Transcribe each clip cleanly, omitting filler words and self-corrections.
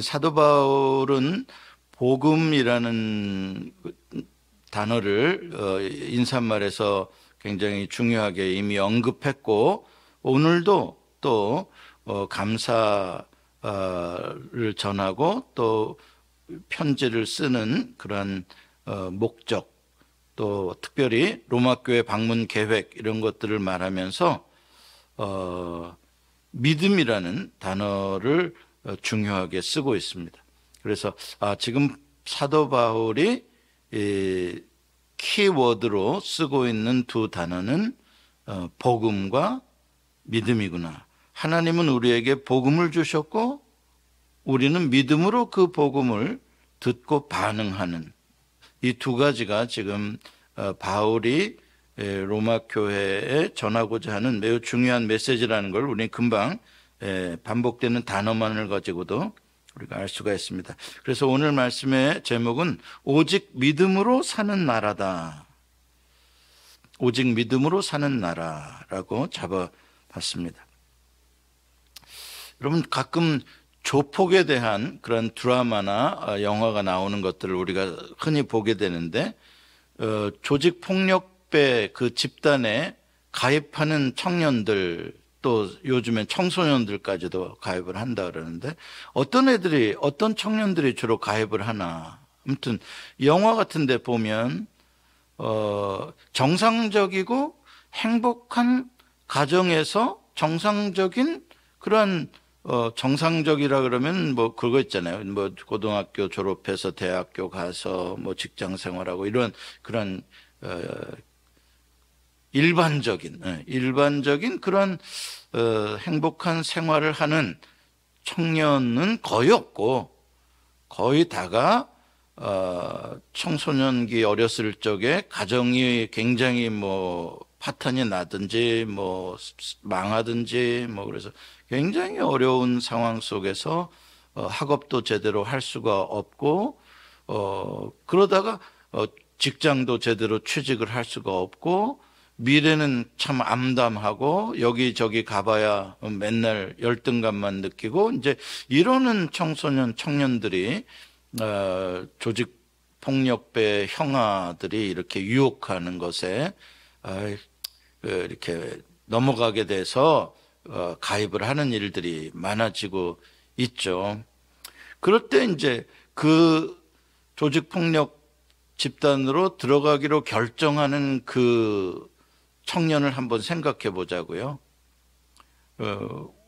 사도 바울은 복음이라는 단어를 인사말에서 굉장히 중요하게 이미 언급했고, 오늘도 또 감사를 전하고 또 편지를 쓰는 그런 목적, 또 특별히 로마 교회 방문 계획 이런 것들을 말하면서 믿음이라는 단어를 중요하게 쓰고 있습니다. 그래서 지금 사도 바울이 키워드로 쓰고 있는 두 단어는 복음과 믿음이구나. 하나님은 우리에게 복음을 주셨고 우리는 믿음으로 그 복음을 듣고 반응하는 이 두 가지가 지금 바울이 로마 교회에 전하고자 하는 매우 중요한 메시지라는 걸 우리는 금방 반복되는 단어만을 가지고도 우리가 알 수가 있습니다. 그래서 오늘 말씀의 제목은 오직 믿음으로 사는 나라다. 오직 믿음으로 사는 나라라고 잡아봤습니다. 여러분, 가끔 조폭에 대한 그런 드라마나 영화가 나오는 것들을 우리가 흔히 보게 되는데, 조직폭력배 그 집단에 가입하는 청년들, 또 요즘엔 청소년들까지도 가입을 한다 그러는데, 어떤 청년들이 주로 가입을 하나. 아무튼 영화 같은 데 보면 정상적이고 행복한 가정에서 정상적인 그런 정상적이라 그러면 뭐 그거 있잖아요. 뭐 고등학교 졸업해서 대학교 가서 뭐 직장 생활하고 이런 그런 일반적인 그런 행복한 생활을 하는 청년은 거의 없고, 거의 다가 청소년기 어렸을 적에 가정이 굉장히 뭐 파탄이 나든지 뭐 망하든지 뭐 그래서 굉장히 어려운 상황 속에서 학업도 제대로 할 수가 없고, 그러다가 직장도 제대로 취직을 할 수가 없고, 미래는 참 암담하고 여기저기 가봐야 맨날 열등감만 느끼고, 이제 이러는 청년들이 조직폭력배 형아들이 이렇게 유혹하는 것에 이렇게 넘어가게 돼서 가입을 하는 일들이 많아지고 있죠. 그럴 때 이제 그 조직폭력 집단으로 들어가기로 결정하는 그 청년을 한번 생각해 보자고요.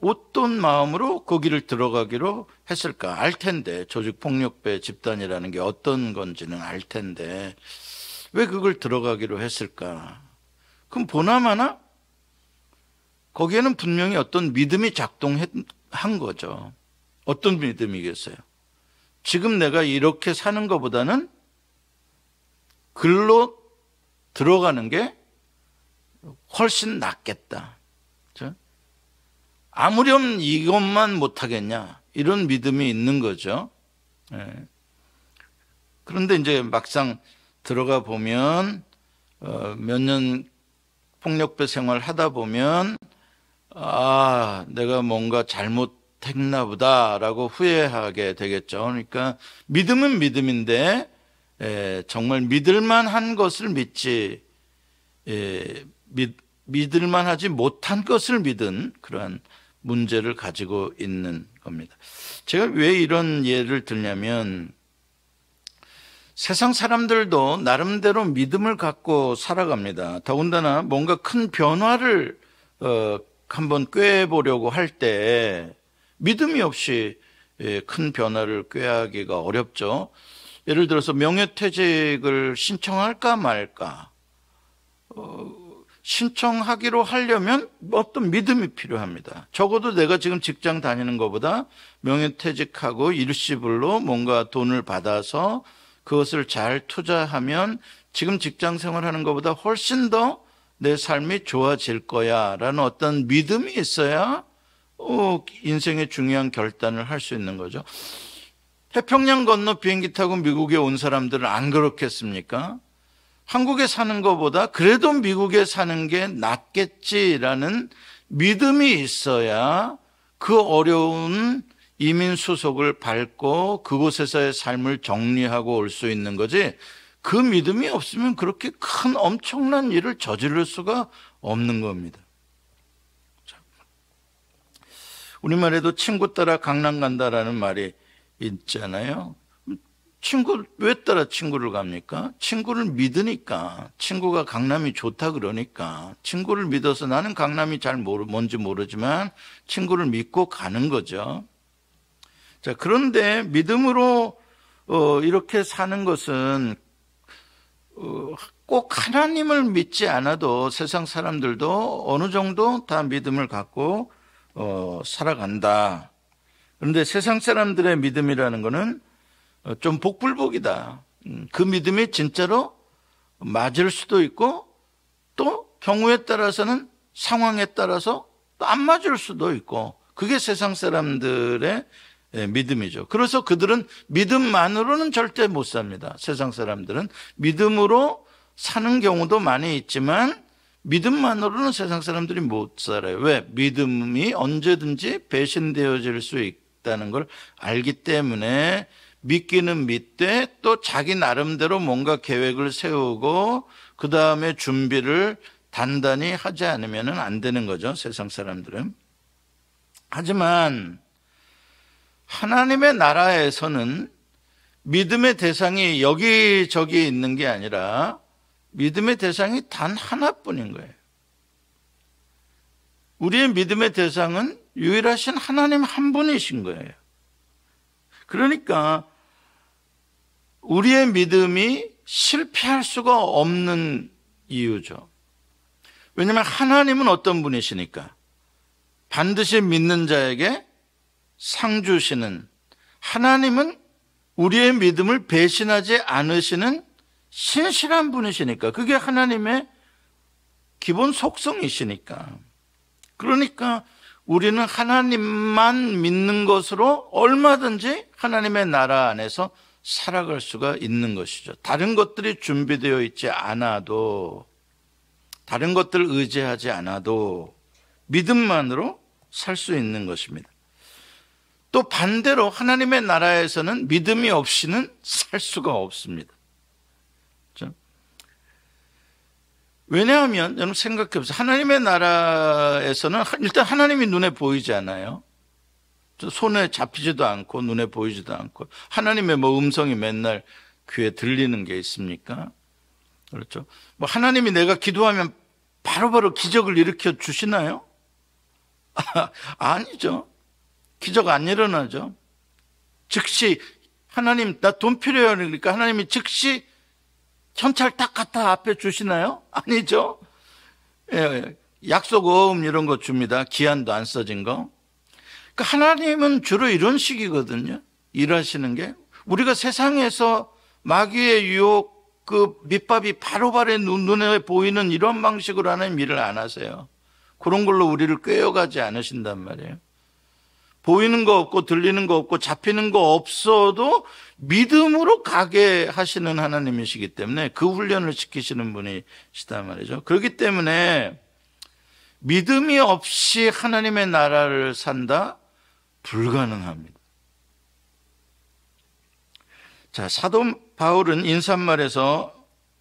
어떤 마음으로 거기를 들어가기로 했을까? 알 텐데, 조직폭력배 집단이라는 게 어떤 건지는 알 텐데 왜 그걸 들어가기로 했을까? 그럼 보나마나 거기에는 분명히 어떤 믿음이 작동한 거죠. 어떤 믿음이겠어요? 지금 내가 이렇게 사는 것보다는 글로 들어가는 게 훨씬 낫겠다. 그렇죠? 아무렴 이것만 못하겠냐, 이런 믿음이 있는 거죠. 그런데 이제 막상 들어가 보면 몇 년 폭력배 생활 하다 보면 내가 뭔가 잘못했나 보다라고 후회하게 되겠죠. 그러니까 믿음은 믿음인데 정말 믿을만한 것을 믿지 믿을만하지 못한 것을 믿은 그러한 문제를 가지고 있는 겁니다. 제가 왜 이런 예를 들냐면, 세상 사람들도 나름대로 믿음을 갖고 살아갑니다. 더군다나 뭔가 큰 변화를 한번 꾀보려고 할 때 믿음이 없이 큰 변화를 꾀하기가 어렵죠. 예를 들어서 명예퇴직을 신청할까 말까, 신청하기로 하려면 어떤 믿음이 필요합니다. 적어도 내가 지금 직장 다니는 것보다 명예퇴직하고 일시불로 뭔가 돈을 받아서 그것을 잘 투자하면 지금 직장 생활하는 것보다 훨씬 더 내 삶이 좋아질 거야 라는 어떤 믿음이 있어야 인생의 중요한 결단을 할 수 있는 거죠. 태평양 건너 비행기 타고 미국에 온 사람들은 안 그렇겠습니까? 한국에 사는 것보다 그래도 미국에 사는 게 낫겠지라는 믿음이 있어야 그 어려운 이민 수속을 밟고 그곳에서의 삶을 정리하고 올 수 있는 거지, 그 믿음이 없으면 그렇게 큰 엄청난 일을 저지를 수가 없는 겁니다. 우리말에도 친구 따라 강남 간다라는 말이 있잖아요. 친구 왜 따라 친구를 갑니까? 친구를 믿으니까. 친구가 강남이 좋다 그러니까. 친구를 믿어서, 나는 강남이 뭔지 모르지만 친구를 믿고 가는 거죠. 자, 그런데 믿음으로 이렇게 사는 것은 꼭 하나님을 믿지 않아도 세상 사람들도 어느 정도 다 믿음을 갖고 살아간다. 그런데 세상 사람들의 믿음이라는 것은 좀 복불복이다. 그 믿음이 진짜로 맞을 수도 있고, 또 경우에 따라서는 상황에 따라서 또 안 맞을 수도 있고, 그게 세상 사람들의 믿음이죠. 그래서 그들은 믿음만으로는 절대 못 삽니다. 세상 사람들은 믿음으로 사는 경우도 많이 있지만 믿음만으로는 세상 사람들이 못 살아요. 왜? 믿음이 언제든지 배신되어질 수 있다는 걸 알기 때문에 믿기는 믿되 또 자기 나름대로 뭔가 계획을 세우고 그 다음에 준비를 단단히 하지 않으면 안 되는 거죠, 세상 사람들은. 하지만 하나님의 나라에서는 믿음의 대상이 여기저기 있는 게 아니라 믿음의 대상이 단 하나뿐인 거예요. 우리의 믿음의 대상은 유일하신 하나님 한 분이신 거예요. 그러니까 우리의 믿음이 실패할 수가 없는 이유죠. 왜냐하면 하나님은 어떤 분이시니까? 반드시 믿는 자에게 상 주시는, 하나님은 우리의 믿음을 배신하지 않으시는 신실한 분이시니까. 그게 하나님의 기본 속성이시니까. 그러니까 우리는 하나님만 믿는 것으로 얼마든지 하나님의 나라 안에서 살아갈 수가 있는 것이죠. 다른 것들이 준비되어 있지 않아도, 다른 것들을 의지하지 않아도 믿음만으로 살 수 있는 것입니다. 또 반대로 하나님의 나라에서는 믿음이 없이는 살 수가 없습니다. 그렇죠? 왜냐하면 여러분 생각해 보세요. 하나님의 나라에서는 일단 하나님이 눈에 보이지 않아요. 손에 잡히지도 않고 눈에 보이지도 않고, 하나님의 음성이 맨날 귀에 들리는 게 있습니까? 그렇죠? 하나님이 내가 기도하면 바로바로 기적을 일으켜 주시나요? 아니죠. 기적 안 일어나죠. 즉시 하나님 나 돈 필요해요 그러니까 하나님이 즉시 현찰 딱 갖다 앞에 주시나요? 아니죠. 예, 약속음 이런 거 줍니다. 기한도 안 써진 거. 그러니까 하나님은 주로 이런 식이거든요. 일하시는 게. 우리가 세상에서 마귀의 유혹, 그 밑밥이 바로바로 눈에 보이는 이런 방식으로 하나님 일을 안 하세요. 그런 걸로 우리를 꿰어가지 않으신단 말이에요. 보이는 거 없고 들리는 거 없고 잡히는 거 없어도 믿음으로 가게 하시는 하나님이시기 때문에 그 훈련을 시키시는 분이시단 말이죠. 그렇기 때문에 믿음이 없이 하나님의 나라를 산다? 불가능합니다. 자, 사도 바울은 인사말에서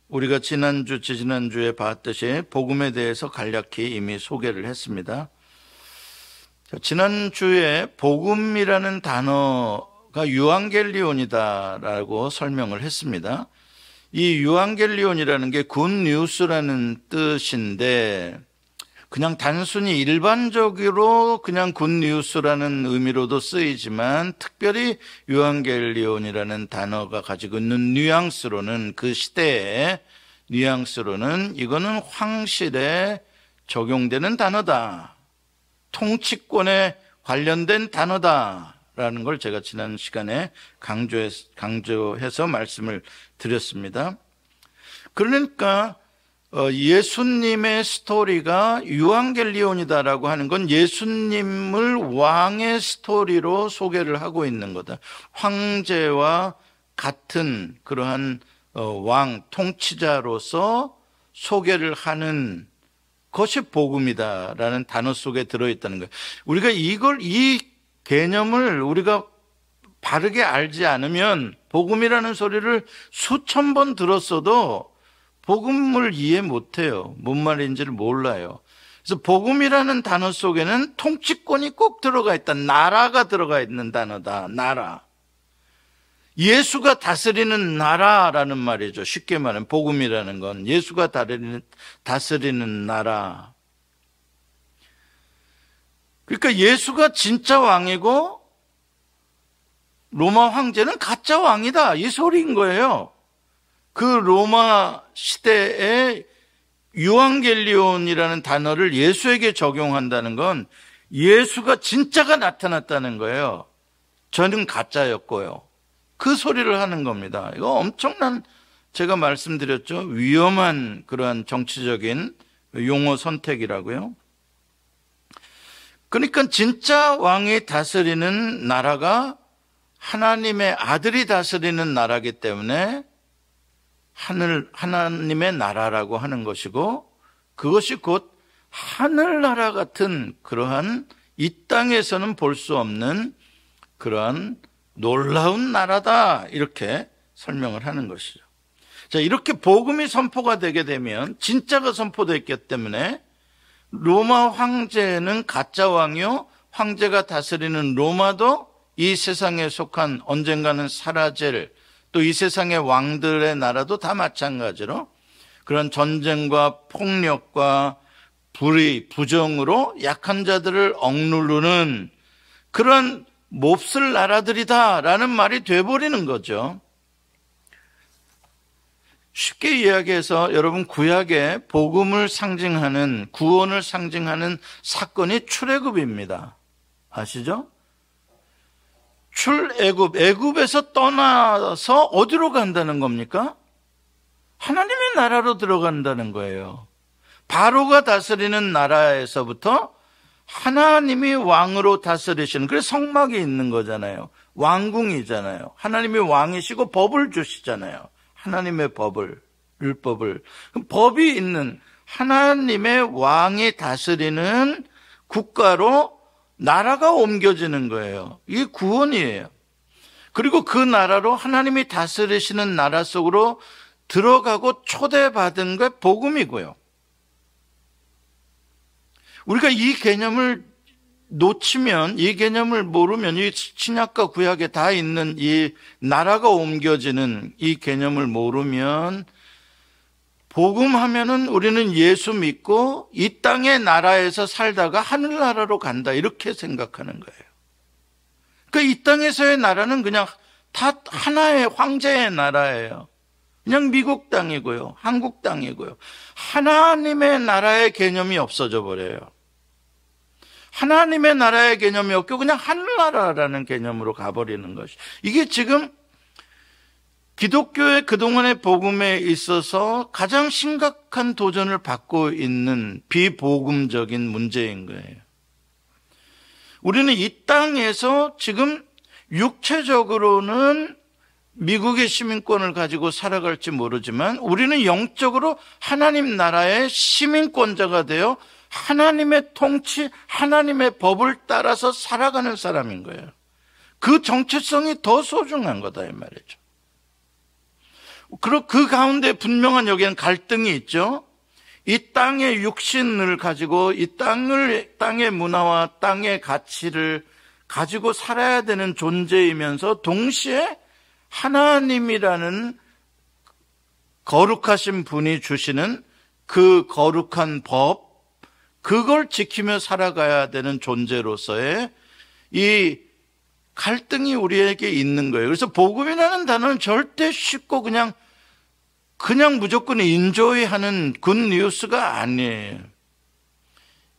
우리가 지지난주에 봤듯이 복음에 대해서 간략히 이미 소개를 했습니다. 지난주에 복음이라는 단어가 유앙겔리온이다라고 설명을 했습니다. 이 유앙겔리온이라는 게 굿뉴스라는 뜻인데, 그냥 단순히 일반적으로 그냥 굿뉴스라는 의미로도 쓰이지만, 특별히 유앙겔리온이라는 단어가 가지고 있는 뉘앙스로는, 그 시대의 뉘앙스로는 이거는 황실에 적용되는 단어다, 통치권에 관련된 단어다라는 걸 제가 지난 시간에 강조해서 말씀을 드렸습니다. 그러니까 예수님의 스토리가 유앙겔리온이다라고 하는 건 예수님을 왕의 스토리로 소개를 하고 있는 거다. 황제와 같은 그러한 왕, 통치자로서 소개를 하는 것이 복음이다라는 단어 속에 들어있다는 거예요. 우리가 이 개념을 우리가 바르게 알지 않으면 복음이라는 소리를 수천 번 들었어도 복음을 이해 못해요. 뭔 말인지를 몰라요. 그래서 복음이라는 단어 속에는 통치권이 꼭 들어가 있다. 나라가 들어가 있는 단어다. 나라. 예수가 다스리는 나라라는 말이죠. 쉽게 말하면 복음이라는 건 예수가 다스리는 나라. 그러니까 예수가 진짜 왕이고 로마 황제는 가짜 왕이다. 이 소리인 거예요. 그 로마 시대에 유앙겔리온이라는 단어를 예수에게 적용한다는 건 예수가 진짜가 나타났다는 거예요. 저는 가짜였고요. 그 소리를 하는 겁니다. 이거 엄청난, 제가 말씀드렸죠. 위험한 그러한 정치적인 용어 선택이라고요. 그러니까 진짜 왕이 다스리는 나라가 하나님의 아들이 다스리는 나라이기 때문에 하나님의 나라라고 하는 것이고, 그것이 곧 하늘나라 같은 그러한 이 땅에서는 볼 수 없는 그러한 놀라운 나라다, 이렇게 설명을 하는 것이죠. 자, 이렇게 복음이 선포가 되게 되면 진짜가 선포됐기 때문에 로마 황제는 가짜 왕이요, 황제가 다스리는 로마도 이 세상에 속한 언젠가는 사라질, 또 이 세상의 왕들의 나라도 다 마찬가지로 그런 전쟁과 폭력과 불의, 부정으로 약한 자들을 억누르는 그런 몹쓸 나라들이다라는 말이 돼버리는 거죠. 쉽게 이야기해서 여러분, 구약의 복음을 상징하는, 구원을 상징하는 사건이 출애굽입니다. 아시죠? 출애굽, 애굽에서 떠나서 어디로 간다는 겁니까? 하나님의 나라로 들어간다는 거예요. 바로가 다스리는 나라에서부터 하나님이 왕으로 다스리시는, 그래서 성막이 있는 거잖아요. 왕궁이잖아요. 하나님이 왕이시고 법을 주시잖아요. 하나님의 법을, 율법을. 법이 있는 하나님의 왕이 다스리는 국가로 나라가 옮겨지는 거예요. 이게 구원이에요. 그리고 그 나라로 하나님이 다스리시는 나라 속으로 들어가고 초대받은 게 복음이고요. 우리가 이 개념을 놓치면, 이 개념을 모르면, 이 신약과 구약에 다 있는 이 나라가 옮겨지는 이 개념을 모르면, 복음하면은 우리는 예수 믿고 이 땅의 나라에서 살다가 하늘나라로 간다, 이렇게 생각하는 거예요. 그러니까 이 땅에서의 나라는 그냥 다 하나의 황제의 나라예요. 그냥 미국 땅이고요, 한국 땅이고요. 하나님의 나라의 개념이 없어져 버려요. 하나님의 나라의 개념이 없고 그냥 하늘나라라는 개념으로 가버리는 것이, 이게 지금 기독교의 그동안의 복음에 있어서 가장 심각한 도전을 받고 있는 비복음적인 문제인 거예요. 우리는 이 땅에서 지금 육체적으로는 미국의 시민권을 가지고 살아갈지 모르지만 우리는 영적으로 하나님 나라의 시민권자가 되어 하나님의 통치, 하나님의 법을 따라서 살아가는 사람인 거예요. 그 정체성이 더 소중한 거다, 이 말이죠. 그 가운데 분명한 여기에는 갈등이 있죠. 이 땅의 육신을 가지고 이 땅의 문화와 땅의 가치를 가지고 살아야 되는 존재이면서 동시에 하나님이라는 거룩하신 분이 주시는 그 거룩한 법, 그걸 지키며 살아가야 되는 존재로서의 이 갈등이 우리에게 있는 거예요. 그래서 복음이라는 단어는 절대 쉽고 그냥 무조건 인조이하는 굿뉴스가 아니에요.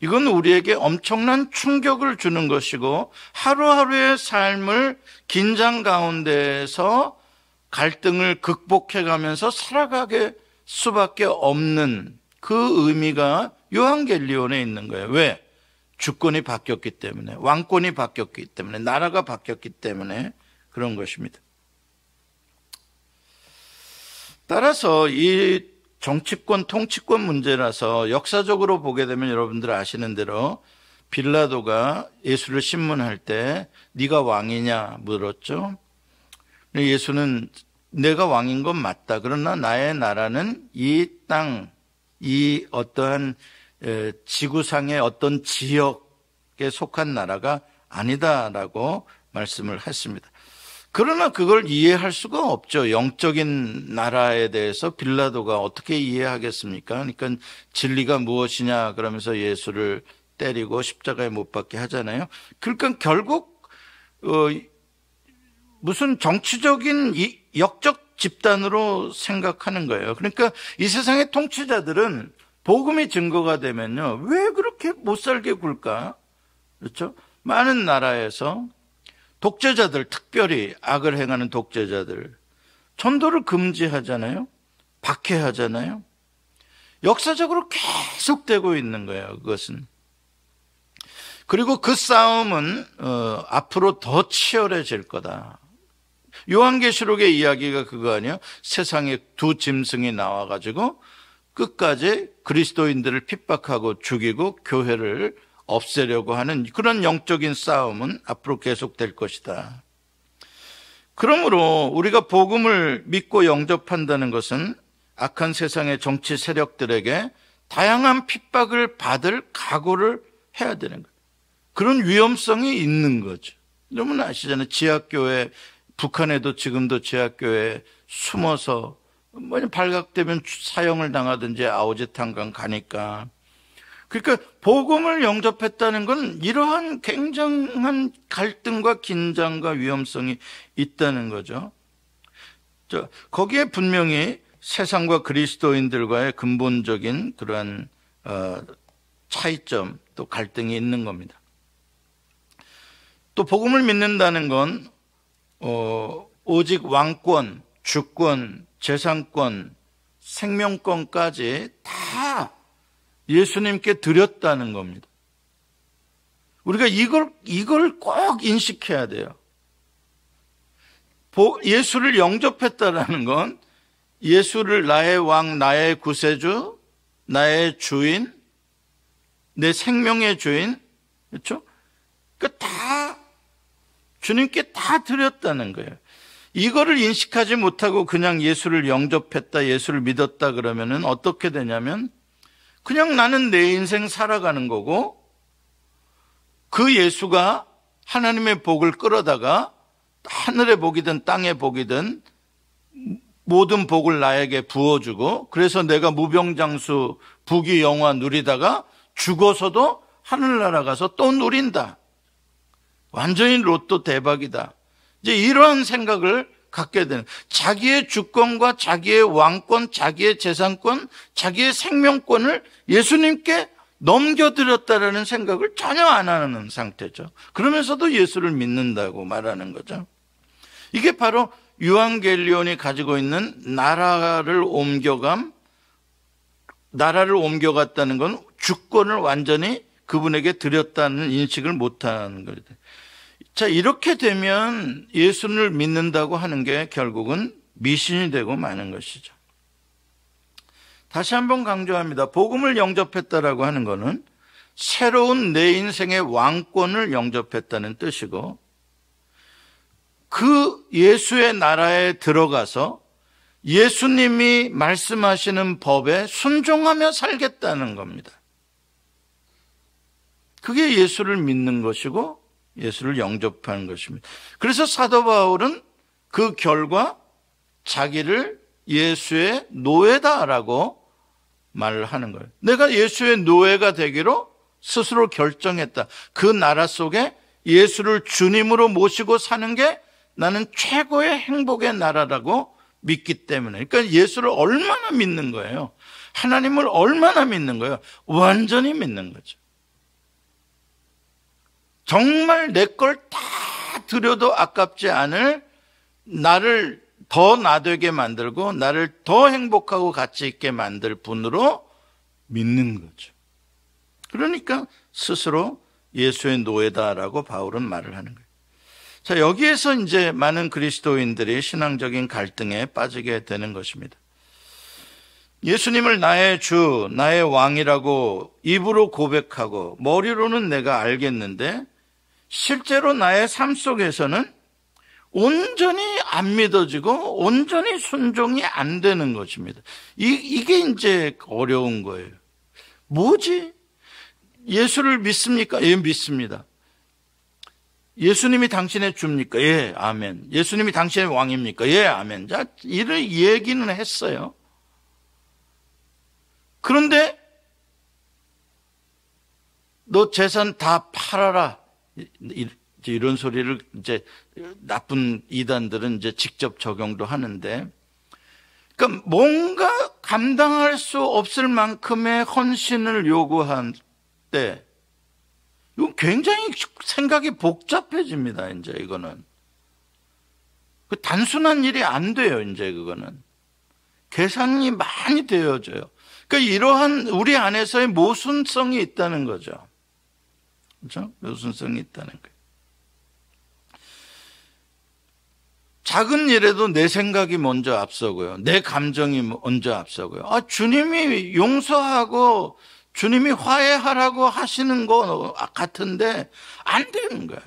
이건 우리에게 엄청난 충격을 주는 것이고 하루하루의 삶을 긴장 가운데에서 갈등을 극복해가면서 살아가게 수밖에 없는 그 의미가 요한겔리온에 있는 거예요. 왜? 주권이 바뀌었기 때문에, 왕권이 바뀌었기 때문에, 나라가 바뀌었기 때문에 그런 것입니다. 따라서 이 정치권, 통치권 문제라서 역사적으로 보게 되면 여러분들 아시는 대로 빌라도가 예수를 신문할 때 네가 왕이냐 물었죠. 예수는 내가 왕인 건 맞다. 그러나 나의 나라는 이 땅, 이 어떠한 지구상의 어떤 지역에 속한 나라가 아니다라고 말씀을 했습니다. 그러나 그걸 이해할 수가 없죠. 영적인 나라에 대해서 빌라도가 어떻게 이해하겠습니까? 그러니까 진리가 무엇이냐 그러면서 예수를 때리고 십자가에 못 박게 하잖아요. 그러니까 결국 무슨 정치적인 역적 집단으로 생각하는 거예요. 그러니까 이 세상의 통치자들은 복음이 증거가 되면요, 왜 그렇게 못 살게 굴까? 그렇죠? 많은 나라에서 독재자들, 특별히 악을 행하는 독재자들, 전도를 금지하잖아요. 박해하잖아요. 역사적으로 계속되고 있는 거예요, 그것은. 그리고 그 싸움은 앞으로 더 치열해질 거다. 요한계시록의 이야기가 그거 아니에요? 세상에 두 짐승이 나와가지고 끝까지 그리스도인들을 핍박하고 죽이고 교회를 없애려고 하는 그런 영적인 싸움은 앞으로 계속될 것이다. 그러므로 우리가 복음을 믿고 영접한다는 것은 악한 세상의 정치 세력들에게 다양한 핍박을 받을 각오를 해야 되는 거예요. 그런 위험성이 있는 거죠. 여러분 아시잖아요. 지하교회, 북한에도 지금도 지하교회에 숨어서 발각되면 사형을 당하든지 아우지탄강 가니까. 그러니까 복음을 영접했다는 건 이러한 굉장한 갈등과 긴장과 위험성이 있다는 거죠. 거기에 분명히 세상과 그리스도인들과의 근본적인 그러한 차이점, 또 갈등이 있는 겁니다. 또 복음을 믿는다는 건 오직 왕권, 주권, 재산권, 생명권까지 다 예수님께 드렸다는 겁니다. 우리가 이걸 꼭 인식해야 돼요. 예수를 영접했다라는 건 예수를 나의 왕, 나의 구세주, 나의 주인, 내 생명의 주인, 그렇죠? 다 주님께 다 드렸다는 거예요. 이거를 인식하지 못하고 그냥 예수를 영접했다, 예수를 믿었다 그러면은 어떻게 되냐면 그냥 나는 내 인생 살아가는 거고 그 예수가 하나님의 복을 끌어다가 하늘의 복이든 땅의 복이든 모든 복을 나에게 부어주고 그래서 내가 무병장수 부귀영화 누리다가 죽어서도 하늘나라 가서 또 누린다. 완전히 로또 대박이다. 이제 이러한 생각을 갖게 되는, 자기의 주권과 자기의 왕권, 자기의 재산권, 자기의 생명권을 예수님께 넘겨드렸다라는 생각을 전혀 안 하는 상태죠. 그러면서도 예수를 믿는다고 말하는 거죠. 이게 바로 유한겔리온이 가지고 있는 나라를 옮겨갔다는 건 주권을 완전히 그분에게 드렸다는 인식을 못하는 거예요. 자, 이렇게 되면 예수를 믿는다고 하는 게 결국은 미신이 되고 마는 것이죠. 다시 한번 강조합니다. 복음을 영접했다라고 하는 것은 새로운 내 인생의 왕권을 영접했다는 뜻이고 그 예수의 나라에 들어가서 예수님이 말씀하시는 법에 순종하며 살겠다는 겁니다. 그게 예수를 믿는 것이고 예수를 영접하는 것입니다. 그래서 사도 바울은 그 결과 자기를 예수의 노예다라고 말을 하는 거예요. 내가 예수의 노예가 되기로 스스로 결정했다. 그 나라 속에 예수를 주님으로 모시고 사는 게 나는 최고의 행복의 나라라고 믿기 때문에. 그러니까 예수를 얼마나 믿는 거예요. 하나님을 얼마나 믿는 거예요. 완전히 믿는 거죠. 정말 내 걸 다 드려도 아깝지 않을 나를 더 나되게 만들고 나를 더 행복하고 가치 있게 만들 분으로 믿는 거죠. 그러니까 스스로 예수의 노예다라고 바울은 말을 하는 거예요. 자, 여기에서 이제 많은 그리스도인들이 신앙적인 갈등에 빠지게 되는 것입니다. 예수님을 나의 주, 나의 왕이라고 입으로 고백하고 머리로는 내가 알겠는데 실제로 나의 삶 속에서는 온전히 안 믿어지고 온전히 순종이 안 되는 것입니다. 이게 이제 어려운 거예요. 뭐지? 예수를 믿습니까? 예, 믿습니다. 예수님이 당신의 주입니까? 예, 아멘. 예수님이 당신의 왕입니까? 예, 아멘. 자, 이런 얘기는 했어요. 그런데 너 재산 다 팔아라. 이런 소리를 이제 나쁜 이단들은 이제 직접 적용도 하는데, 그러니까 뭔가 감당할 수 없을 만큼의 헌신을 요구한 때, 이거 굉장히 생각이 복잡해집니다. 이제 이거는 그 단순한 일이 안 돼요. 이제 그거는 계산이 많이 되어져요. 그러니까 이러한 우리 안에서의 모순성이 있다는 거죠. 그렇죠? 모순성이 있다는 거예요. 작은 일에도 내 생각이 먼저 앞서고요. 내 감정이 먼저 앞서고요. 주님이 용서하고 주님이 화해하라고 하시는 거 같은데 안 되는 거야.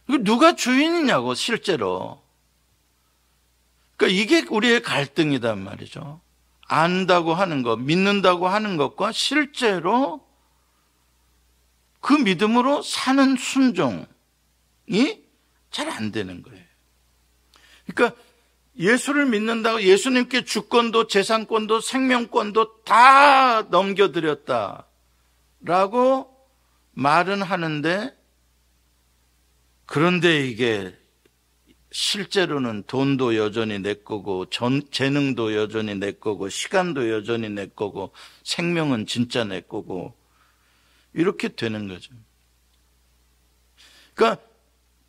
이거 누가 주인이냐고 실제로. 그러니까 이게 우리의 갈등이단 말이죠. 안다고 하는 것, 믿는다고 하는 것과 실제로 그 믿음으로 사는 순종이 잘 안 되는 거예요. 그러니까 예수를 믿는다고 예수님께 주권도 재산권도 생명권도 다 넘겨드렸다라고 말은 하는데, 그런데 이게 실제로는 돈도 여전히 내 거고 재능도 여전히 내 거고 시간도 여전히 내 거고 생명은 진짜 내 거고 이렇게 되는 거죠. 그러니까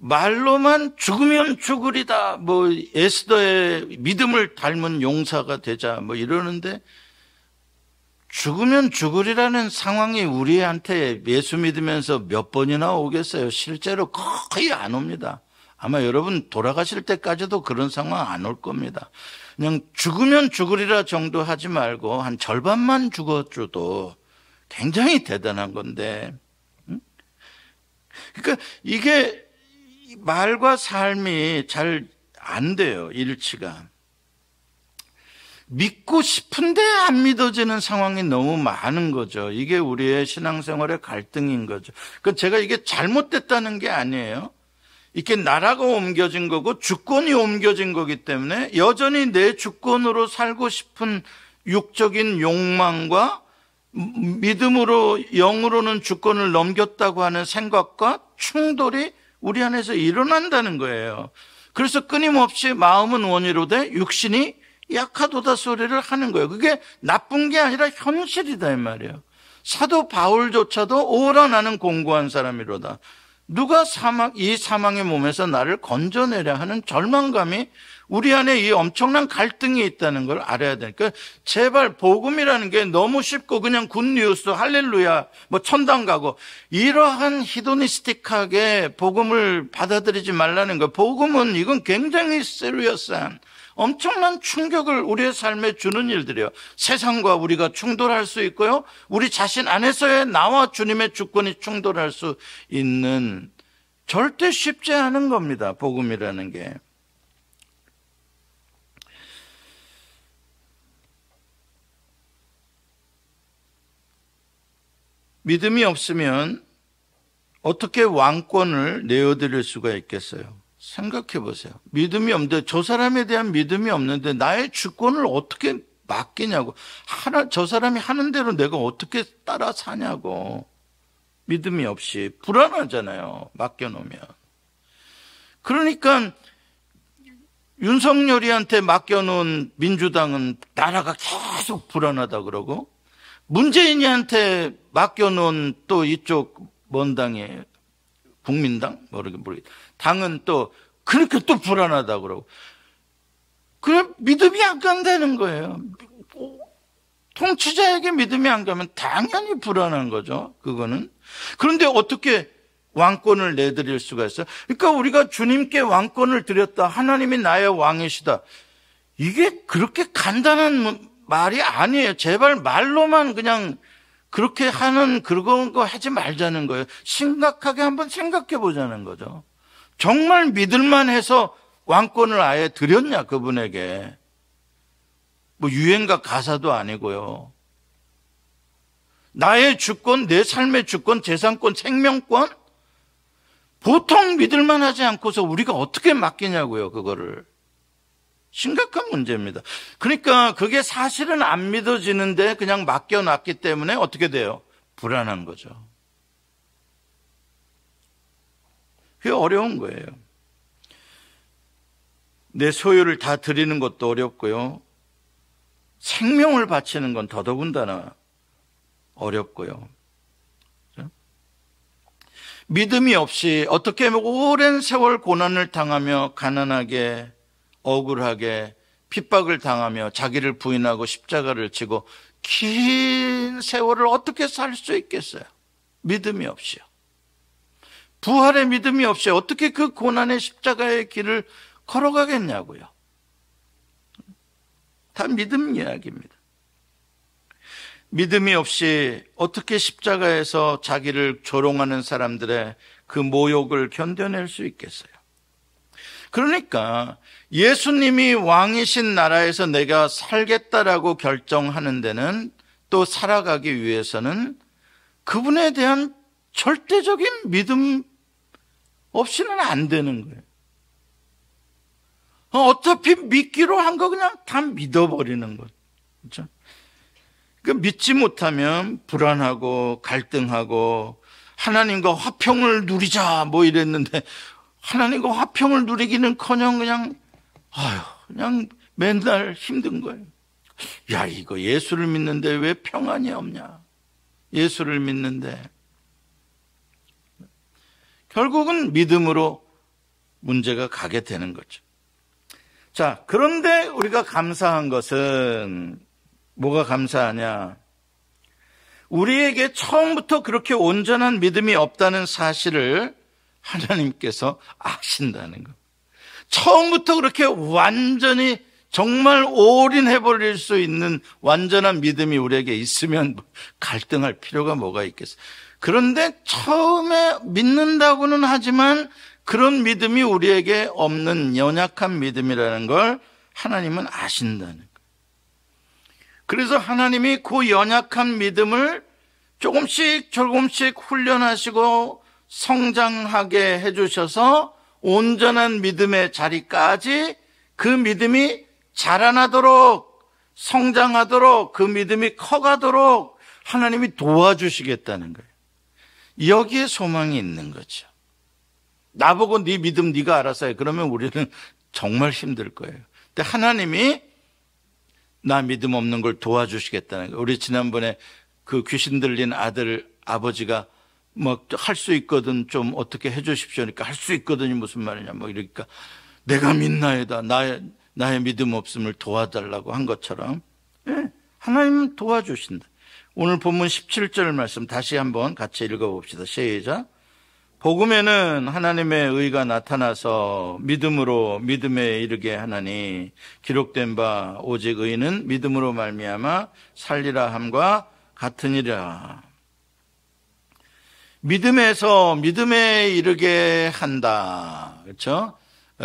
말로만 죽으면 죽으리다, 뭐 에스더의 믿음을 닮은 용사가 되자 뭐 이러는데, 죽으면 죽으리라는 상황이 우리한테 예수 믿으면서 몇 번이나 오겠어요? 실제로 거의 안 옵니다. 아마 여러분 돌아가실 때까지도 그런 상황 안 올 겁니다. 그냥 죽으면 죽으리라 정도 하지 말고 한 절반만 죽어줘도 굉장히 대단한 건데, 그러니까 이게 말과 삶이 잘 안 돼요. 일치가. 믿고 싶은데 안 믿어지는 상황이 너무 많은 거죠. 이게 우리의 신앙생활의 갈등인 거죠. 그러니까 제가 이게 잘못됐다는 게 아니에요. 이게 나라가 옮겨진 거고 주권이 옮겨진 거기 때문에 여전히 내 주권으로 살고 싶은 육적인 욕망과 믿음으로 영으로는 주권을 넘겼다고 하는 생각과 충돌이 우리 안에서 일어난다는 거예요. 그래서 끊임없이 마음은 원이로되 육신이 약하도다 소리를 하는 거예요. 그게 나쁜 게 아니라 현실이다 이 말이에요. 사도 바울조차도 오라 나는 공고한 사람이로다. 누가 이 사망의 몸에서 나를 건져내려 하는 절망감이 우리 안에 이 엄청난 갈등이 있다는 걸 알아야 되니까, 제발 복음이라는 게 너무 쉽고 그냥 굿뉴스 할렐루야 뭐 천당 가고 이러한 히도니스틱하게 복음을 받아들이지 말라는 거예요. 복음은 이건 굉장히 시리어스한 엄청난 충격을 우리의 삶에 주는 일들이에요. 세상과 우리가 충돌할 수 있고요, 우리 자신 안에서의 나와 주님의 주권이 충돌할 수 있는 절대 쉽지 않은 겁니다. 복음이라는 게. 믿음이 없으면 어떻게 왕권을 내어드릴 수가 있겠어요? 생각해 보세요. 믿음이 없는데, 저 사람에 대한 믿음이 없는데 나의 주권을 어떻게 맡기냐고. 저 사람이 하는 대로 내가 어떻게 따라 사냐고. 믿음이 없이 불안하잖아요, 맡겨놓으면. 그러니까 윤석열이한테 맡겨놓은 민주당은 나라가 계속 불안하다 그러고, 문재인이한테 맡겨놓은 또 이쪽 뭔 당이에요? 국민당? 모르겠. 당은 또 그렇게 또 불안하다 그러고. 그래, 믿음이 안 간다는 거예요. 통치자에게 믿음이 안 가면 당연히 불안한 거죠, 그거는. 그런데 어떻게 왕권을 내드릴 수가 있어요? 그러니까 우리가 주님께 왕권을 드렸다, 하나님이 나의 왕이시다, 이게 그렇게 간단한 말이 아니에요. 제발 말로만 그냥 그렇게 하는 그런 거 하지 말자는 거예요. 심각하게 한번 생각해 보자는 거죠. 정말 믿을만 해서 왕권을 아예 드렸냐, 그분에게. 뭐 유행가 가사도 아니고요. 나의 주권, 내 삶의 주권, 재산권, 생명권? 보통 믿을만 하지 않고서 우리가 어떻게 맡기냐고요, 그거를. 심각한 문제입니다. 그러니까 그게 사실은 안 믿어지는데 그냥 맡겨놨기 때문에 어떻게 돼요? 불안한 거죠. 그게 어려운 거예요. 내 소유를 다 드리는 것도 어렵고요. 생명을 바치는 건 더더군다나 어렵고요. 믿음이 없이 어떻게 오랜 세월 고난을 당하며 가난하게 억울하게 핍박을 당하며 자기를 부인하고 십자가를 지고 긴 세월을 어떻게 살 수 있겠어요? 믿음이 없이요. 부활의 믿음이 없이 어떻게 그 고난의 십자가의 길을 걸어가겠냐고요. 다 믿음 이야기입니다. 믿음이 없이 어떻게 십자가에서 자기를 조롱하는 사람들의 그 모욕을 견뎌낼 수 있겠어요? 그러니까 예수님이 왕이신 나라에서 내가 살겠다라고 결정하는 데는, 또 살아가기 위해서는 그분에 대한 절대적인 믿음 없이는 안 되는 거예요. 어차피 믿기로 한 거 그냥 다 믿어버리는 거죠. 그렇죠? 그러니까 믿지 못하면 불안하고 갈등하고 하나님과 화평을 누리자 뭐 이랬는데 하나님과 화평을 누리기는커녕 그냥 맨날 힘든 거예요. 야, 이거 예수를 믿는데 왜 평안이 없냐? 예수를 믿는데. 결국은 믿음으로 문제가 가게 되는 거죠. 자, 그런데 우리가 감사한 것은 뭐가 감사하냐? 우리에게 처음부터 그렇게 온전한 믿음이 없다는 사실을 하나님께서 아신다는 것. 처음부터 그렇게 완전히 정말 올인해버릴 수 있는 완전한 믿음이 우리에게 있으면 갈등할 필요가 뭐가 있겠어요. 그런데 처음에 믿는다고는 하지만 그런 믿음이 우리에게 없는 연약한 믿음이라는 걸 하나님은 아신다는 거예요. 그래서 하나님이 그 연약한 믿음을 조금씩 훈련하시고 성장하게 해주셔서 온전한 믿음의 자리까지 그 믿음이 자라나도록, 성장하도록, 그 믿음이 커가도록 하나님이 도와주시겠다는 거예요. 여기에 소망이 있는 거죠. 나보고 네 믿음 네가 알아서 해. 그러면 우리는 정말 힘들 거예요. 근데 하나님이 나 믿음 없는 걸 도와주시겠다는 거예요. 우리 지난번에 그 귀신 들린 아버지가 뭐 할 수 있거든 좀 어떻게 해주십시오. 그러니까 할 수 있거든이 무슨 말이냐 뭐 이러니까 내가 믿나이다. 나의 믿음 없음을 도와달라고 한 것처럼 하나님은 도와주신다. 오늘 본문 17절 말씀 다시 한번 같이 읽어봅시다. 시작. 복음에는 하나님의 의가 나타나서 믿음으로 믿음에 이르게 하나니 기록된 바 오직 의는 믿음으로 말미암아 살리라 함과 같으니라. 믿음에서 믿음에 이르게 한다. 그렇죠?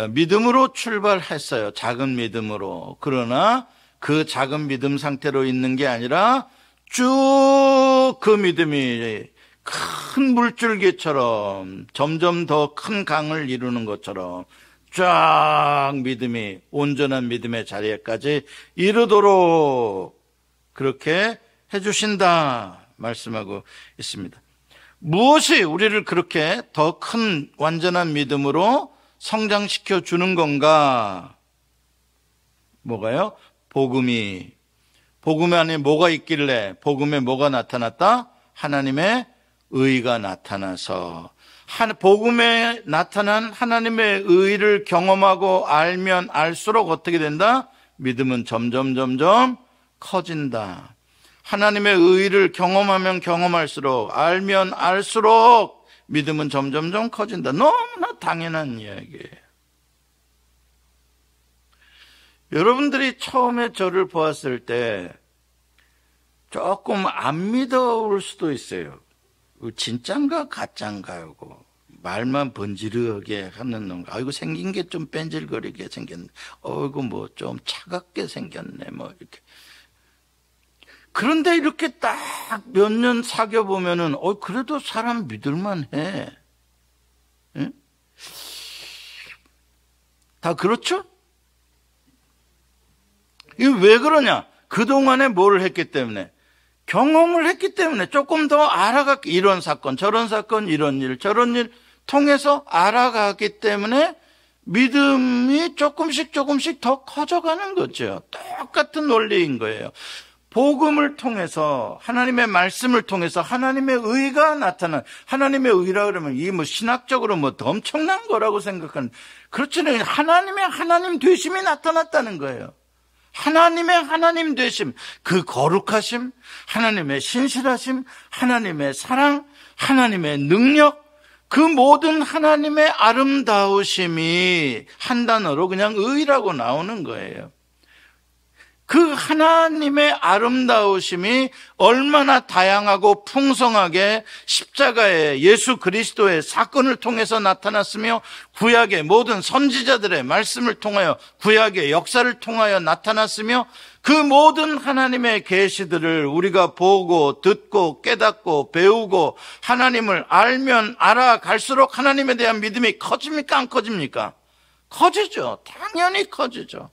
믿음으로 출발했어요. 작은 믿음으로. 그러나 그 작은 믿음 상태로 있는 게 아니라 쭉 그 믿음이 큰 물줄기처럼 점점 더 큰 강을 이루는 것처럼 쫙 믿음이 온전한 믿음의 자리에까지 이르도록 그렇게 해주신다 말씀하고 있습니다. 무엇이 우리를 그렇게 더 큰 완전한 믿음으로 성장시켜 주는 건가? 뭐가요? 복음 안에 뭐가 있길래 복음에 뭐가 나타났다? 하나님의 의가 나타나서 복음에 나타난 하나님의 의를 경험하고 알면 알수록 어떻게 된다? 믿음은 점점 커진다. 하나님의 의를 경험하면 경험할수록 알면 알수록 믿음은 점점 커진다. 너무나 당연한 이야기예요. 여러분들이 처음에 저를 보았을 때 조금 안 믿어올 수도 있어요. 진짠가 가짠가요? 말만 번지르하게 하는 놈. 아이고 생긴 게 좀 뺀질거리게 생겼네. 어이구 뭐 좀 차갑게 생겼네. 뭐 이렇게. 그런데 이렇게 딱 몇 년 사귀어 보면은 그래도 사람 믿을만 해. 응? 다 그렇죠? 이게 왜 그러냐? 그동안에 뭘 했기 때문에? 경험을 했기 때문에 조금 더 알아갔기, 이런 사건, 저런 사건, 이런 일, 저런 일 통해서 알아가기 때문에 믿음이 조금씩 더 커져가는 거죠. 똑같은 원리인 거예요. 복음을 통해서, 하나님의 말씀을 통해서 하나님의 의가 나타난, 하나님의 의라 그러면 이게 뭐 신학적으로 뭐 더 엄청난 거라고 생각하는, 그렇지는 하나님의 하나님 되심이 나타났다는 거예요. 하나님의 하나님 되심, 그 거룩하심, 하나님의 신실하심, 하나님의 사랑, 하나님의 능력, 그 모든 하나님의 아름다우심이 한 단어로 그냥 의라고 나오는 거예요. 그 하나님의 아름다우심이 얼마나 다양하고 풍성하게 십자가의 예수 그리스도의 사건을 통해서 나타났으며 구약의 모든 선지자들의 말씀을 통하여 구약의 역사를 통하여 나타났으며 그 모든 하나님의 계시들을 우리가 보고 듣고 깨닫고 배우고 하나님을 알면 알아갈수록 하나님에 대한 믿음이 커집니까 안 커집니까? 커지죠. 당연히 커지죠.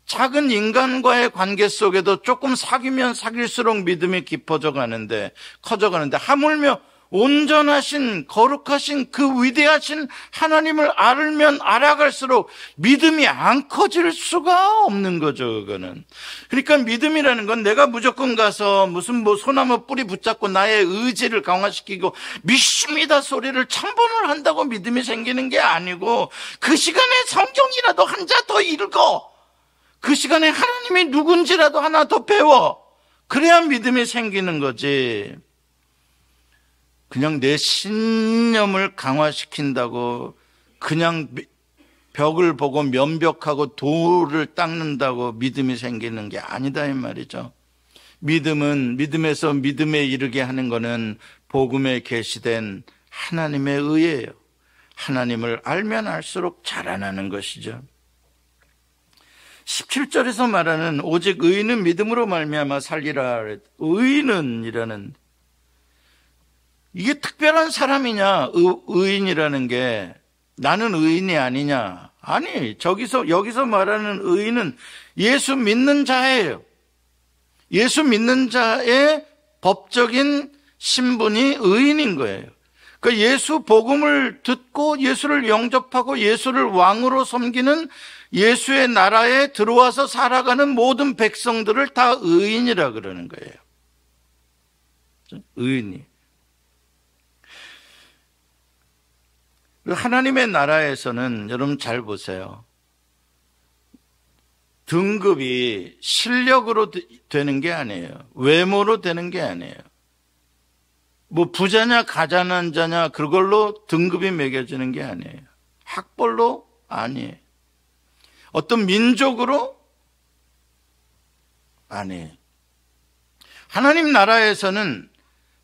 작은 인간과의 관계 속에도 조금 사귀면 사귈수록 믿음이 깊어져 가는데, 커져가는데, 하물며 온전하신, 거룩하신 그 위대하신 하나님을 알면 알아갈수록 믿음이 안 커질 수가 없는 거죠, 그거는. 그러니까 믿음이라는 건 내가 무조건 가서 무슨 뭐 소나무 뿌리 붙잡고 나의 의지를 강화시키고 믿습니다 소리를 1000번을 한다고 믿음이 생기는 게 아니고, 그 시간에 성경이라도 한 자 더 읽어. 그 시간에 하나님이 누군지라도 하나 더 배워. 그래야 믿음이 생기는 거지. 그냥 내 신념을 강화시킨다고, 그냥 벽을 보고 면벽하고 돌을 닦는다고 믿음이 생기는 게 아니다 이 말이죠. 믿음은, 믿음에서 믿음에 이르게 하는 거는 복음에 계시된 하나님의 의예요. 하나님을 알면 알수록 자라나는 것이죠. 17절에서 말하는 오직 의인은 믿음으로 말미암아 살리라. 의인은이라는, 이게 특별한 사람이냐? 의인이라는 게 나는 의인이 아니냐? 아니, 여기서 말하는 의인은 예수 믿는 자예요. 예수 믿는 자의 법적인 신분이 의인인 거예요. 그러니까 예수 복음을 듣고 예수를 영접하고 예수를 왕으로 섬기는, 예수의 나라에 들어와서 살아가는 모든 백성들을 다 의인이라 그러는 거예요. 의인이. 하나님의 나라에서는 여러분 잘 보세요. 등급이 실력으로 되는 게 아니에요. 외모로 되는 게 아니에요. 뭐 부자냐 가난한 자냐 그걸로 등급이 매겨지는 게 아니에요. 학벌로 아니에요. 어떤 민족으로 아니에요. 하나님 나라에서는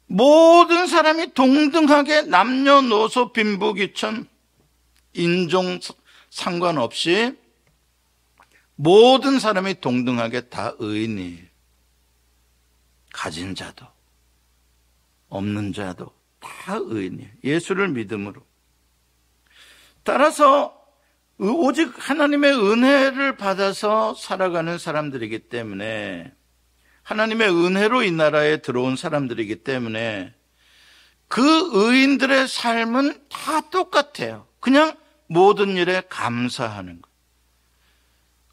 모든 사람이 동등하게 남녀노소 빈부귀천 인종 상관없이 모든 사람이 동등하게 다 의인이에요. 가진 자도 없는 자도 다 의인이에요. 예수를 믿음으로. 따라서 오직 하나님의 은혜를 받아서 살아가는 사람들이기 때문에, 하나님의 은혜로 이 나라에 들어온 사람들이기 때문에 그 의인들의 삶은 다 똑같아요. 그냥 모든 일에 감사하는 거.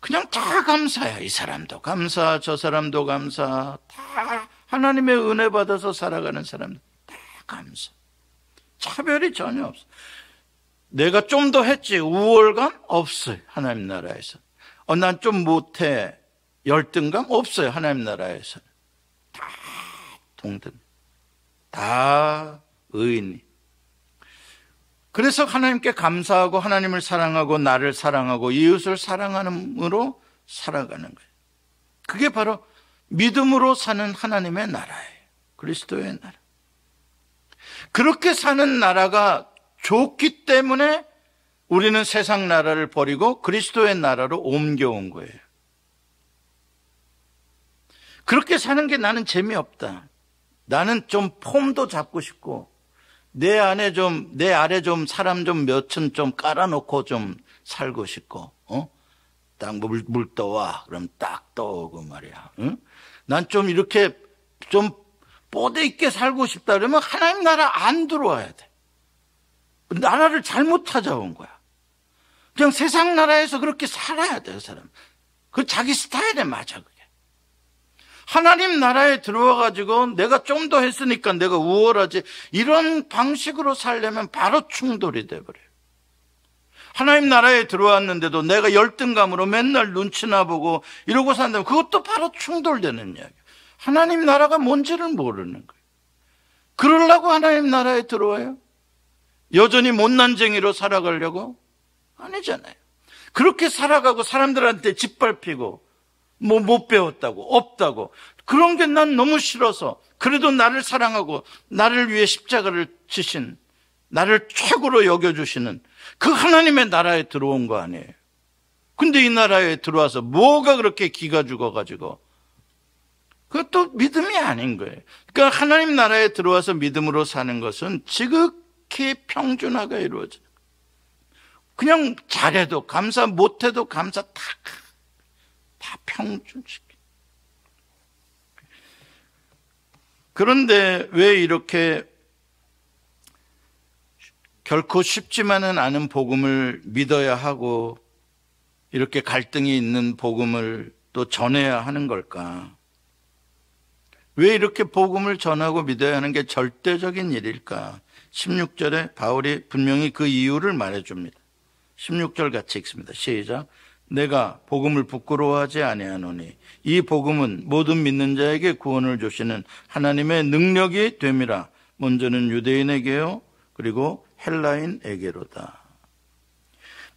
그냥 다 감사해요. 이 사람도 감사, 저 사람도 감사. 다 하나님의 은혜 받아서 살아가는 사람들 다 감사. 차별이 전혀 없어. 내가 좀 더 했지 우월감 없어요. 하나님 나라에서. 난 좀 못해 열등감 없어요. 하나님 나라에서. 다 동등. 다 의인이. 그래서 하나님께 감사하고 하나님을 사랑하고 나를 사랑하고 이웃을 사랑함으로 살아가는 거예요. 그게 바로 믿음으로 사는 하나님의 나라예요. 그리스도의 나라. 그렇게 사는 나라가 좋기 때문에 우리는 세상 나라를 버리고 그리스도의 나라로 옮겨온 거예요. 그렇게 사는 게 나는 재미없다. 나는 좀 폼도 잡고 싶고 내 아래 좀 사람 좀 몇천 좀 깔아놓고 좀 살고 싶고, 딱 물 떠와. 그럼 딱 떠오고 말이야. 응? 난 좀 이렇게 좀 뽀대 있게 살고 싶다 그러면 하나님 나라 안 들어와야 돼. 나라를 잘못 찾아온 거야. 그냥 세상 나라에서 그렇게 살아야 돼, 그 사람. 그 자기 스타일에 맞아, 그게. 하나님 나라에 들어와가지고 내가 좀 더 했으니까 내가 우월하지. 이런 방식으로 살려면 바로 충돌이 돼버려요. 하나님 나라에 들어왔는데도 내가 열등감으로 맨날 눈치나 보고 이러고 산다면 그것도 바로 충돌되는 이야기예요. 하나님 나라가 뭔지를 모르는 거예요. 그러려고 하나님 나라에 들어와요? 여전히 못난쟁이로 살아가려고? 아니잖아요. 그렇게 살아가고 사람들한테 짓밟히고 뭐 못 배웠다고 없다고 그런 게 난 너무 싫어서 그래도 나를 사랑하고 나를 위해 십자가를 지신 나를 최고로 여겨주시는 그 하나님의 나라에 들어온 거 아니에요. 근데 이 나라에 들어와서 뭐가 그렇게 기가 죽어가지고 그것도 믿음이 아닌 거예요. 그러니까 하나님 나라에 들어와서 믿음으로 사는 것은 지극히 평준화가 이루어져요. 그냥 잘해도 감사, 못해도 감사 다 평준식. 그런데 왜 이렇게 결코 쉽지만은 않은 복음을 믿어야 하고 이렇게 갈등이 있는 복음을 또 전해야 하는 걸까? 왜 이렇게 복음을 전하고 믿어야 하는 게 절대적인 일일까? 16절에 바울이 분명히 그 이유를 말해줍니다. 16절 같이 읽습니다. 시작. 내가 복음을 부끄러워하지 아니하노니 이 복음은 모든 믿는 자에게 구원을 주시는 하나님의 능력이 됨이라. 먼저는 유대인에게요 그리고 헬라인에게로다.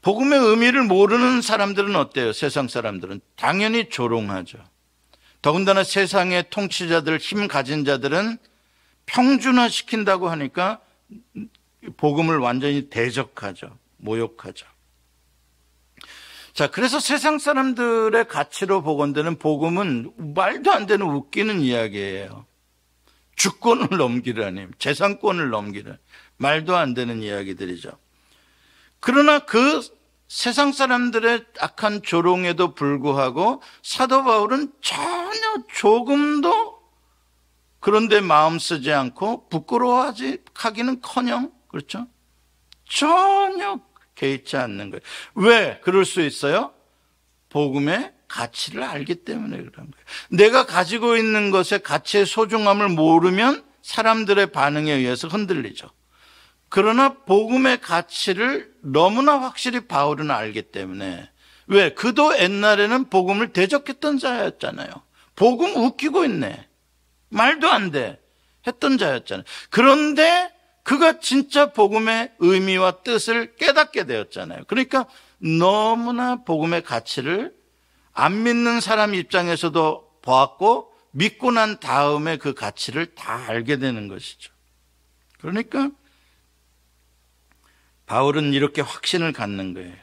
복음의 의미를 모르는 사람들은 어때요? 세상 사람들은 당연히 조롱하죠. 더군다나 세상의 통치자들, 힘 가진 자들은 평준화시킨다고 하니까 복음을 완전히 대적하죠. 모욕하죠. 자, 그래서 세상 사람들의 가치로 보건되는 복음은 말도 안 되는 웃기는 이야기예요. 주권을 넘기라니, 재산권을 넘기라니, 말도 안 되는 이야기들이죠. 그러나 그 세상 사람들의 악한 조롱에도 불구하고 사도 바울은 전혀 조금도 그런데 마음 쓰지 않고 부끄러워하기는커녕, 그렇죠? 전혀 개의치 않는 거예요. 왜 그럴 수 있어요? 복음의 가치를 알기 때문에 그런 거예요. 내가 가지고 있는 것의 가치의 소중함을 모르면 사람들의 반응에 의해서 흔들리죠. 그러나 복음의 가치를 너무나 확실히 바울은 알기 때문에 왜? 그도 옛날에는 복음을 대적했던 자였잖아요. 복음 웃기고 있네. 말도 안 돼. 했던 자였잖아요. 그런데 그가 진짜 복음의 의미와 뜻을 깨닫게 되었잖아요. 그러니까 너무나 복음의 가치를 안 믿는 사람 입장에서도 보았고 믿고 난 다음에 그 가치를 다 알게 되는 것이죠. 그러니까 바울은 이렇게 확신을 갖는 거예요.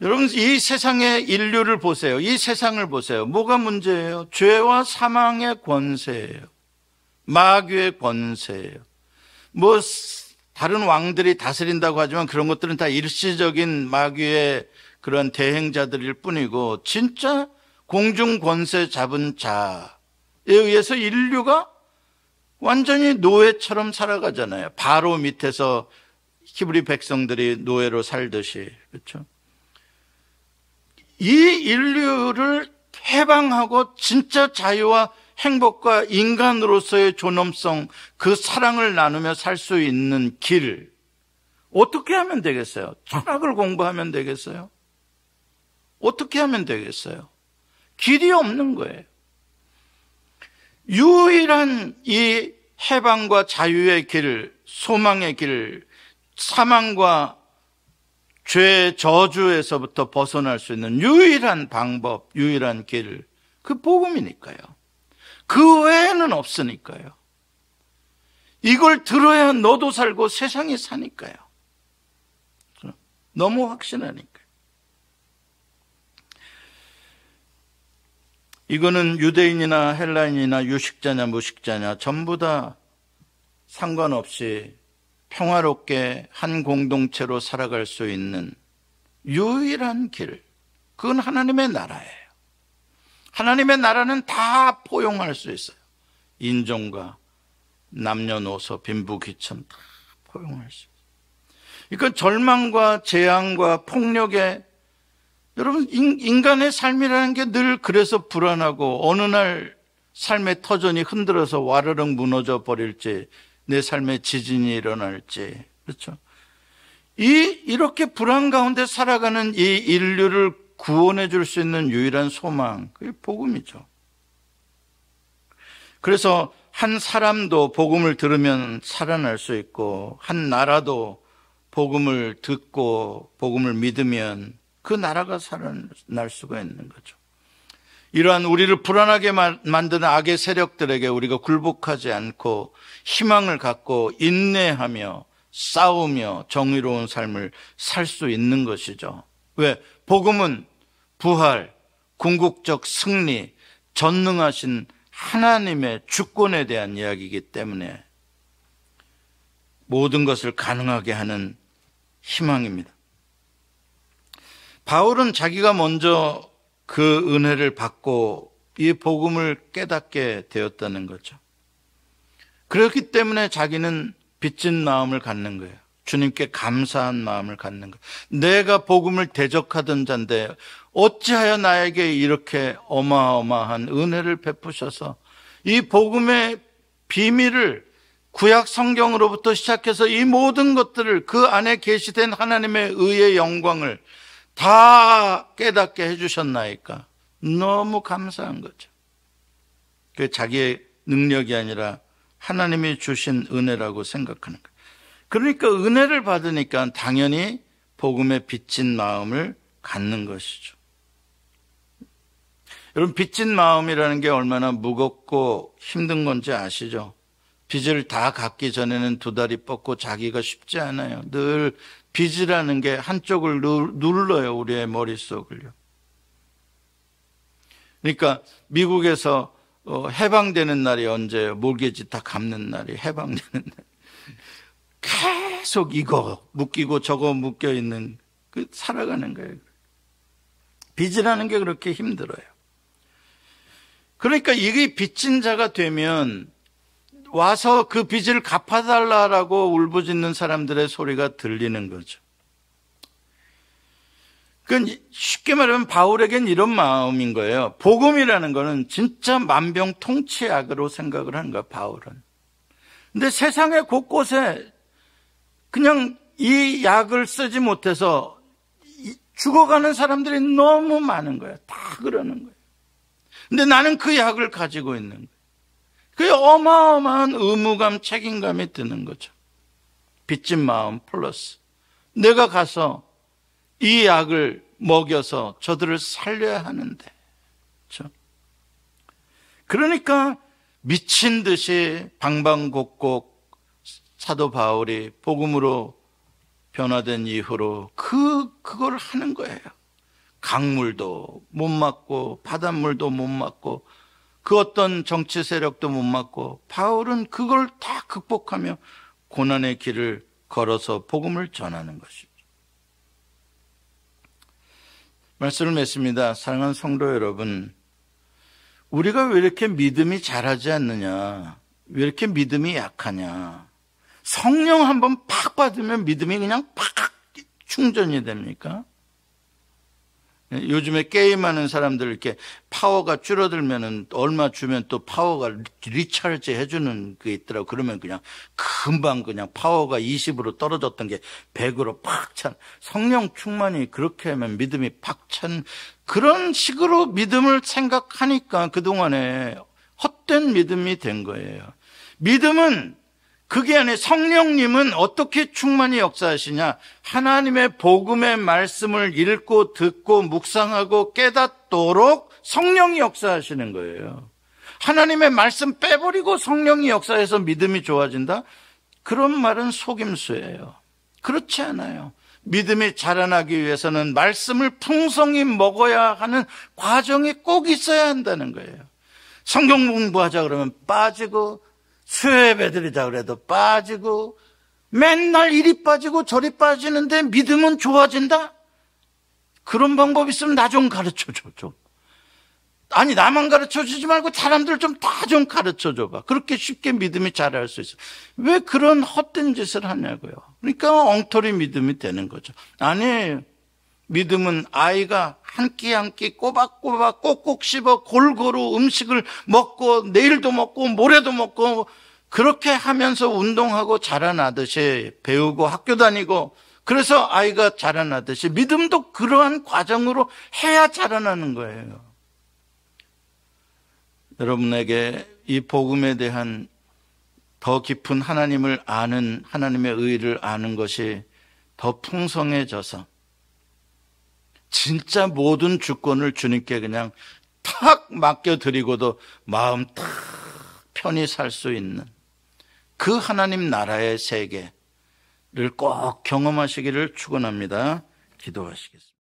여러분, 이 세상의 인류를 보세요. 이 세상을 보세요. 뭐가 문제예요? 죄와 사망의 권세예요. 마귀의 권세예요. 뭐 다른 왕들이 다스린다고 하지만 그런 것들은 다 일시적인 마귀의 그런 대행자들일 뿐이고 진짜 공중 권세 잡은 자에 의해서 인류가 완전히 노예처럼 살아가잖아요. 바로 밑에서 히브리 백성들이 노예로 살듯이. 그렇죠? 이 인류를 해방하고 진짜 자유와 행복과 인간으로서의 존엄성, 그 사랑을 나누며 살 수 있는 길, 어떻게 하면 되겠어요? 철학을 공부하면 되겠어요? 어떻게 하면 되겠어요? 길이 없는 거예요. 유일한 이 해방과 자유의 길, 소망의 길, 사망과 죄의 저주에서부터 벗어날 수 있는 유일한 방법, 유일한 길, 그 복음이니까요. 그 외에는 없으니까요. 이걸 들어야 너도 살고 세상이 사니까요. 너무 확신하니까요. 이거는 유대인이나 헬라인이나 유식자냐 무식자냐 전부 다 상관없이 평화롭게 한 공동체로 살아갈 수 있는 유일한 길, 그건 하나님의 나라예요. 하나님의 나라는 다 포용할 수 있어요. 인종과 남녀노소, 빈부귀천 다 포용할 수 있어요. 그러니까 절망과 재앙과 폭력에, 여러분, 인간의 삶이라는 게 늘 그래서 불안하고, 어느 날 삶의 터전이 흔들어서 와르륵 무너져 버릴지, 내 삶에 지진이 일어날지, 그렇죠? 이렇게 불안 가운데 살아가는 이 인류를 구원해 줄 수 있는 유일한 소망, 그게 복음이죠. 그래서 한 사람도 복음을 들으면 살아날 수 있고, 한 나라도 복음을 듣고 복음을 믿으면 그 나라가 살아날 수가 있는 거죠. 이러한 우리를 불안하게 만드는 악의 세력들에게 우리가 굴복하지 않고 희망을 갖고 인내하며 싸우며 정의로운 삶을 살 수 있는 것이죠. 왜? 복음은 부활, 궁극적 승리, 전능하신 하나님의 주권에 대한 이야기이기 때문에 모든 것을 가능하게 하는 희망입니다. 바울은 자기가 먼저 그 은혜를 받고 이 복음을 깨닫게 되었다는 거죠. 그렇기 때문에 자기는 빚진 마음을 갖는 거예요. 주님께 감사한 마음을 갖는 거예요. 내가 복음을 대적하던 자인데 어찌하여 나에게 이렇게 어마어마한 은혜를 베푸셔서 이 복음의 비밀을, 구약 성경으로부터 시작해서 이 모든 것들을, 그 안에 계시된 하나님의 의의 영광을 다 깨닫게 해주셨나이까. 너무 감사한 거죠. 그게 자기의 능력이 아니라 하나님이 주신 은혜라고 생각하는 거예요. 그러니까 은혜를 받으니까 당연히 복음에 빚진 마음을 갖는 것이죠. 여러분, 빚진 마음이라는 게 얼마나 무겁고 힘든 건지 아시죠? 빚을 다 갚기 전에는 두 다리 뻗고 자기가 쉽지 않아요. 늘 빚이라는 게 한쪽을 눌러요, 우리의 머릿속을요. 그러니까 미국에서 해방되는 날이 언제예요? 몰개지 다 갚는 날이 해방되는 날. 계속 이거 묶이고 저거 묶여 있는 그 살아가는 거예요. 빚이라는 게 그렇게 힘들어요. 그러니까 이게 빚진 자가 되면 와서 그 빚을 갚아달라고 울부짖는 사람들의 소리가 들리는 거죠. 그러니까 쉽게 말하면 바울에겐 이런 마음인 거예요. 복음이라는 거는 진짜 만병통치약으로 생각을 하는 거예요, 바울은. 근데 세상의 곳곳에 그냥 이 약을 쓰지 못해서 죽어가는 사람들이 너무 많은 거예요. 다 그러는 거예요. 근데 나는 그 약을 가지고 있는 거예요. 그게 어마어마한 의무감, 책임감이 드는 거죠. 빚진 마음 플러스 내가 가서 이 약을 먹여서 저들을 살려야 하는데, 그렇죠? 그러니까 미친 듯이 방방곡곡 사도 바울이 복음으로 변화된 이후로 그걸 하는 거예요. 강물도 못 맞고 바닷물도 못 맞고 그 어떤 정치 세력도 못 맞고 바울은 그걸 다 극복하며 고난의 길을 걸어서 복음을 전하는 것이죠. 말씀을 맺습니다. 사랑하는 성도 여러분, 우리가 왜 이렇게 믿음이 자라지 않느냐, 왜 이렇게 믿음이 약하냐. 성령 한번 팍 받으면 믿음이 그냥 팍 충전이 됩니까? 요즘에 게임하는 사람들 이렇게 파워가 줄어들면은 얼마 주면 또 파워가 리차지 해주는 게 있더라고. 그러면 그냥 금방 그냥 파워가 20으로 떨어졌던 게 100으로 팍 찬. 성령 충만이 그렇게 하면 믿음이 팍 찬. 그런 식으로 믿음을 생각하니까 그동안에 헛된 믿음이 된 거예요. 믿음은 그게 아니라 성령님은 어떻게 충만히 역사하시냐? 하나님의 복음의 말씀을 읽고 듣고 묵상하고 깨닫도록 성령이 역사하시는 거예요. 하나님의 말씀 빼버리고 성령이 역사해서 믿음이 좋아진다? 그런 말은 속임수예요. 그렇지 않아요. 믿음이 자라나기 위해서는 말씀을 풍성히 먹어야 하는 과정이 꼭 있어야 한다는 거예요. 성경 공부하자 그러면 빠지고, 수요예배 드리자 그래도 빠지고, 맨날 이리 빠지고 저리 빠지는데 믿음은 좋아진다? 그런 방법 있으면 나 좀 가르쳐줘 좀. 아니, 나만 가르쳐주지 말고 사람들 좀 다 좀 가르쳐줘봐. 그렇게 쉽게 믿음이 자랄 수 있어. 왜 그런 헛된 짓을 하냐고요. 그러니까 엉터리 믿음이 되는 거죠. 아니에요. 믿음은 아이가 한 끼 한 끼 꼬박꼬박 꼭꼭 씹어 골고루 음식을 먹고 내일도 먹고 모레도 먹고 그렇게 하면서 운동하고 자라나듯이 배우고 학교 다니고 그래서 아이가 자라나듯이 믿음도 그러한 과정으로 해야 자라나는 거예요. 여러분에게 이 복음에 대한 더 깊은 하나님을 아는, 하나님의 의를 아는 것이 더 풍성해져서 진짜 모든 주권을 주님께 그냥 탁 맡겨드리고도 마음 탁 편히 살 수 있는 그 하나님 나라의 세계를 꼭 경험하시기를 축원합니다. 기도하시겠습니다.